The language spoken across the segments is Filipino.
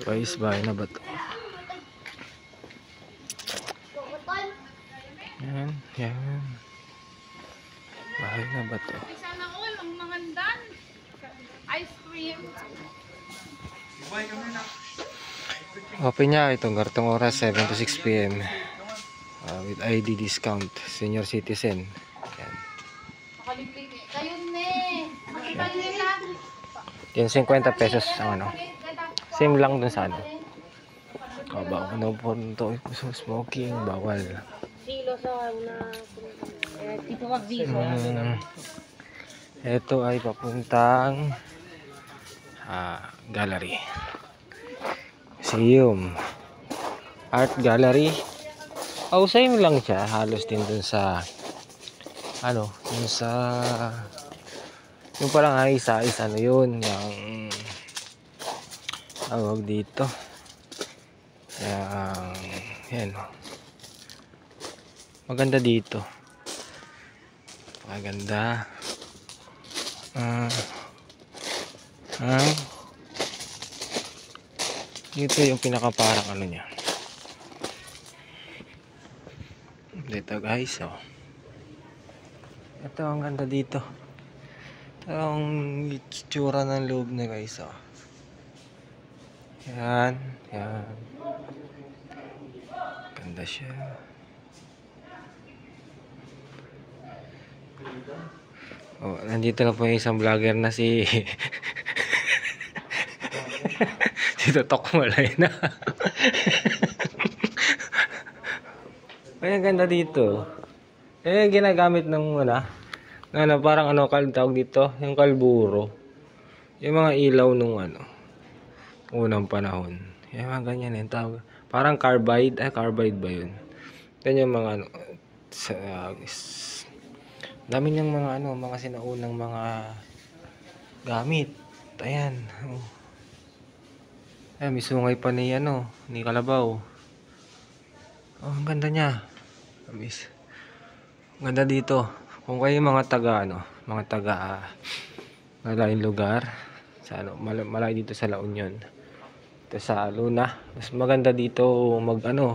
Guys, bahay na ba to? Yan, yan. Bahay na ba to? Sana all, ang mangandan. Ice cream. Open niya itong gartong oras 7 to 6 p.m. With ID discount, senior citizen. Yan. Kayo ne. Makipagin lang. Yan 50 pesos ang ano. Same lang dun sa ano. Bawal na po ito. Smoking, bawal. Silo sa na tipo mag-viso. Ito ay papuntang gallery. Museum. Art gallery. Same lang siya. Halos din dun sa ano, dun sa yung parang ayos ano yun, yung tawag dito. Yan. Maganda dito. Maganda. Dito yung pinakaparang ano niya. Dito guys, oh. Ito ang ganda dito. Ito ang itsura ng loob na guys, oh. Yan, yan. Ganda siya. Nandito na po yung isang vlogger na si si Totok Malay na. Ay, ang ganda dito. Ginagamit ng parang tawag dito, yung kalburo. Yung mga ilaw nung unang panahon. Yung mga ganyan yung tawag. Parang carbide. Carbide ba yun? Yan yung mga dami niyang mga sinaunang mga gamit. Ayan. Ayan, may sungay pa ni ni Kalabaw. Ang ganda niya. Ang ganda dito. Kung kayo mga taga malayong lugar sa malayo dito sa La Union, ito sa Luna, mas maganda dito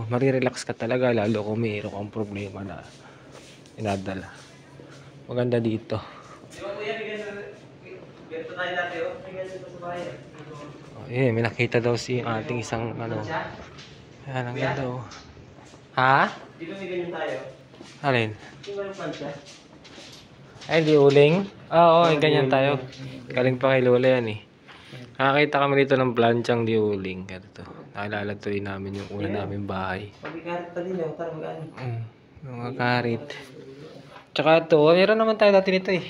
marirelax ka talaga, lalo kung mayroon kang problema na inadala. Maganda dito. May nakita daw si ating isang Ayan, ang ganda oh. Ha? Dito may ganyan tayo. Alin? Yung walang plancha. Ay, di uling? Oo, ganyan tayo. Galing pa kay Lola yan eh. Nakakita kami dito ng planchang di uling. Ganito. Nakilala tuloy namin yung una namin bahay. Pag-ikarit pa din yun, para mag-ano. Mga karit. Tsaka ito, meron naman tayo dati nito eh.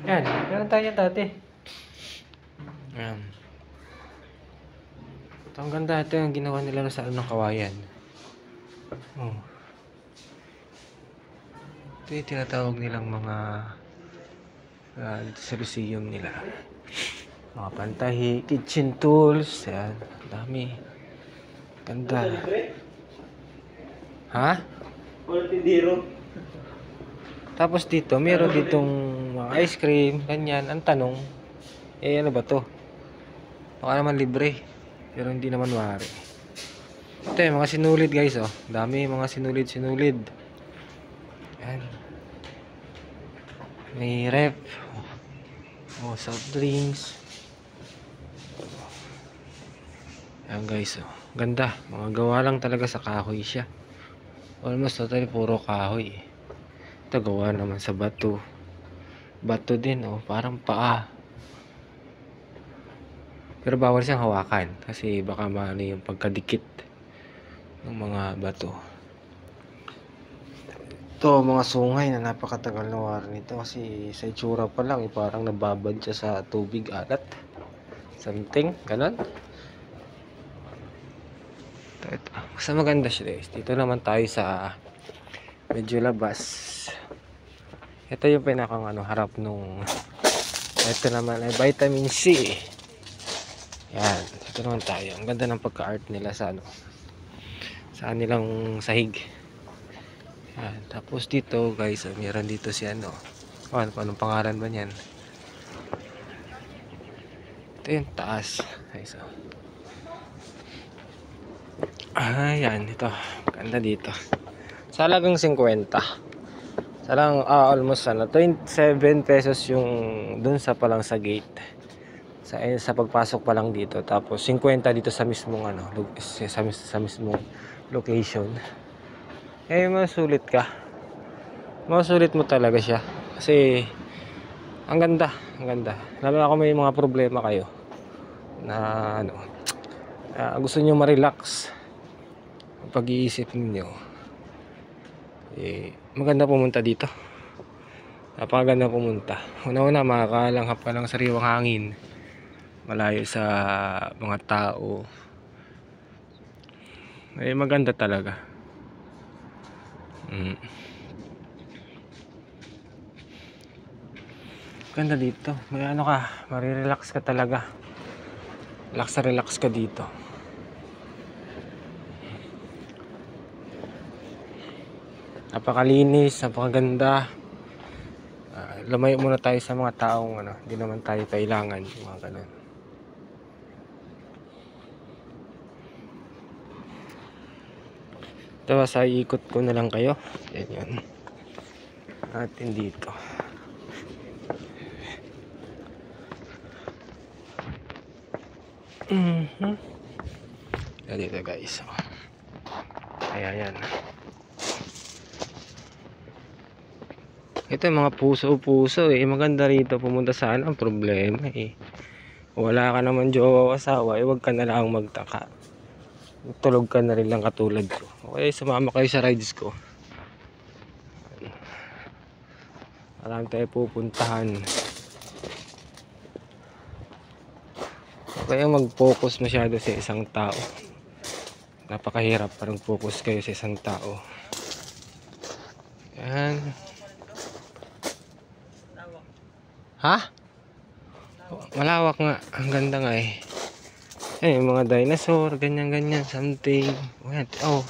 Yan, meron tayo yan dati. Yan. Ito ang ganda. Ito yung ginawa nila sa ng kawayan. Ito yung tinatawag nilang mga sa museum nila. Mga pantahi, kitchen tools. Yan, dami. Ganda. Ha? Wala tindiro. Tapos dito, meron ditong mga ice cream, ganyan. Ang tanong, ano ba to? Baka naman libre. Pero hindi naman maaari. Ito yung mga sinulid guys, oh. Dami mga sinulid. Yan. May ref. Soft drinks. Yan guys, oh. Ganda. Mga gawa lang talaga sa kahoy siya. Almost totally puro kahoy. Ito gawa naman sa bato. Bato din, oh. Parang paa. Pero bawal siyang hawakan. Kasi baka yung pagkadikit ng mga bato. Ito, mga sungay na napakatagal na war nito. Kasi sa itsura pa lang, parang nababad siya sa tubig alat. Something, ganon. Ito. Basta maganda siya guys. Dito naman tayo sa medyo labas. Ito yung pinakang harap nung ito naman ay vitamin C. Yan, ito naman tayo. Ang ganda ng pagka-art nila sa sa nilang sahig. Yan, tapos dito guys, meron dito si anong pangalan ba niyan? Ito yung taas. Ayos, oh. Ayan, ito. Ganda dito. Sa halagang 50. Almost 27 pesos yung dun sa palang sa gate. Sa pagpasok pa lang dito. Tapos 50 dito sa mismong sa mismong location. Masulit ka. Masulit mo talaga siya. Kasi ang ganda, ang ganda. Lalo na kung may mga problema kayo na gusto niyo ma-relax ang pag-iisip niyo. Maganda pumunta dito. Napakaganda pumunta. Una-una makakalanghap ka ng sariwang hangin, malayo sa mga tao. Maganda talaga. Ganda dito. May marirelax ka talaga. Relax ka dito. Napakalinis, napakaganda. Lumayo muna tayo sa mga taong hindi naman tayo kailangan, mga ganun. Ito, sa ikot ko na lang kayo. Yan natin dito. Dito guys. Ayan. Ito yung mga puso-puso maganda rito pumunta sana. Ang problema wala ka naman jowa o asawa, wag ka na lang magtaka. Tulog ka na rin lang katulad ko. Okay, sumama kayo sa rides ko. Marami tayo pupuntahan. Kaya mag-focus masyado sa isang tao. Napakahirap parang focus kayo sa isang tao. Yan. Ha? Malawak nga. Ang ganda nga mga dinosaur, ganyan, something. Oh.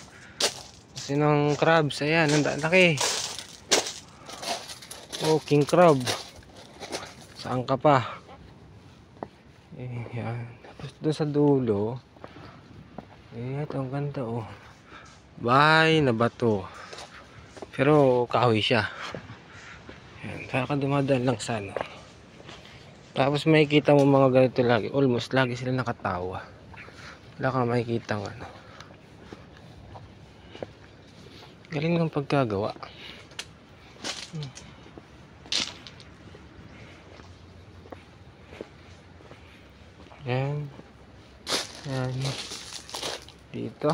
Sinong crabs? Ayan, ang laki. Oh, king crab. Saan ka pa? Yan. Tapos doon sa dulo. Ito, ang ganda, oh. Bahay na bato. Pero kahoy siya. Yan. Kaya ka dumadaan lang sana. Tapos makikita mo mga ganito lagi. Almost lagi sila nakatawa. Wala kang makikita galing ng pagkagawa. Yan. Dito.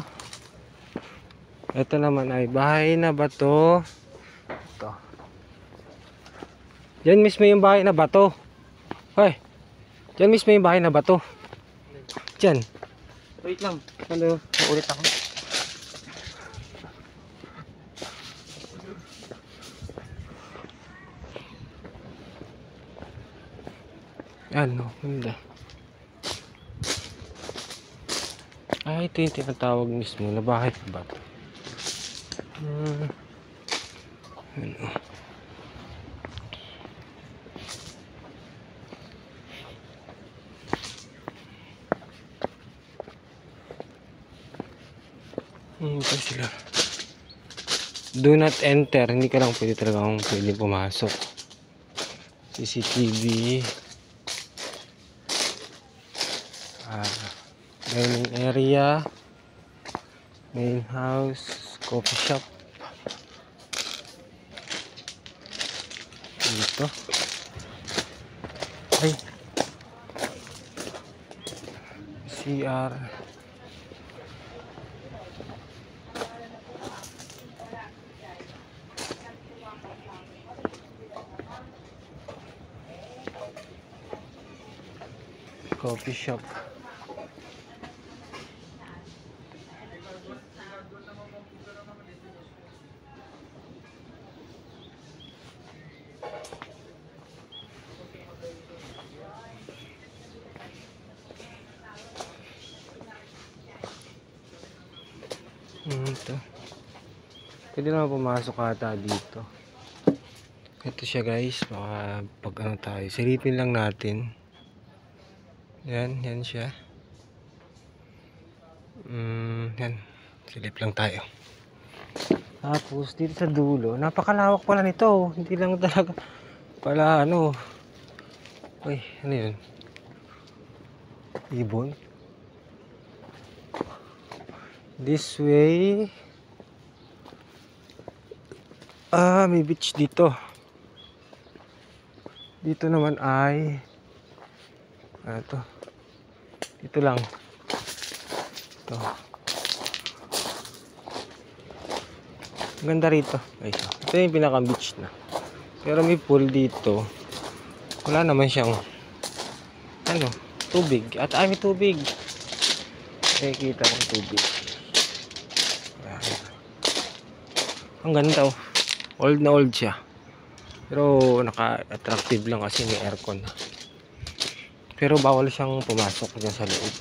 Ito naman ay bahay na bato. Ito. Yan mismo yung bahay na bato. Hoy. Diyan mismo yung bahay na bato. Diyan. Wait lang. Ulit ako. Yan, ganda. Ito yung tinatawag mismo na bahay na bato. Ito sila. Do not enter. Hindi ka lang pwede pumasok. CCTV. Dining area. Main house. Coffee shop. Dito. CR. Coffee shop. Ito. Pwede naman pumasok ata dito. Ito siya guys. Baka pag tayo. Silipin lang natin. Yan siya. Yan. Silip lang tayo. Tapos dito sa dulo, napakalawak pala nito. Hindi lang talaga pala ano. Uy, ano yun? Ibon. This way. May beach dito. Dito naman ay ito. Dito lang. Ito. Ganda rito. Guys, ito yung pinaka beach na. Pero may pool dito. Wala naman siyang ano, tubig. At may tubig. Kita ng tubig. Ayan. Ang ganda oh. Old na old siya. Pero naka-attractive lang kasi may aircon. Pero bawal siyang pumasok dyan sa loob.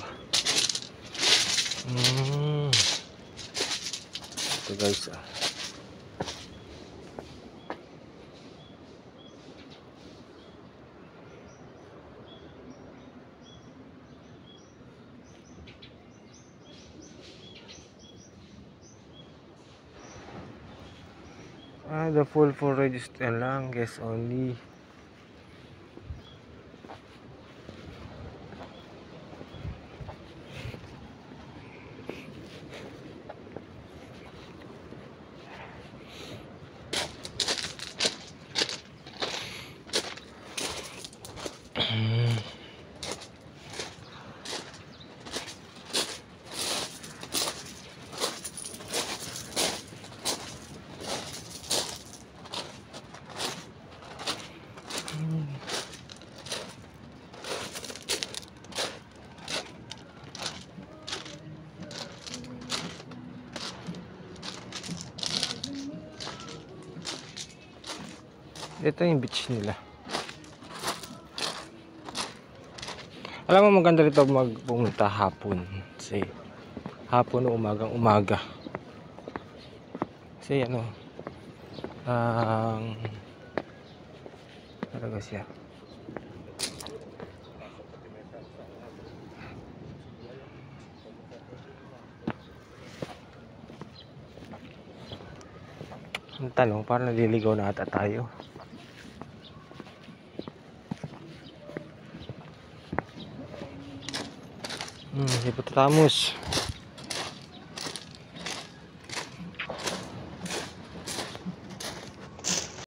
Ito guys ah. The full for register lang, guest only. Ito yung beach nila. Alam mo maganda rito magpunta hapon. Kasi hapon o umagang umaga. Kasi ano talaga siya. Ang tanong, parang naliligaw na ata tayo. Hippopotamus.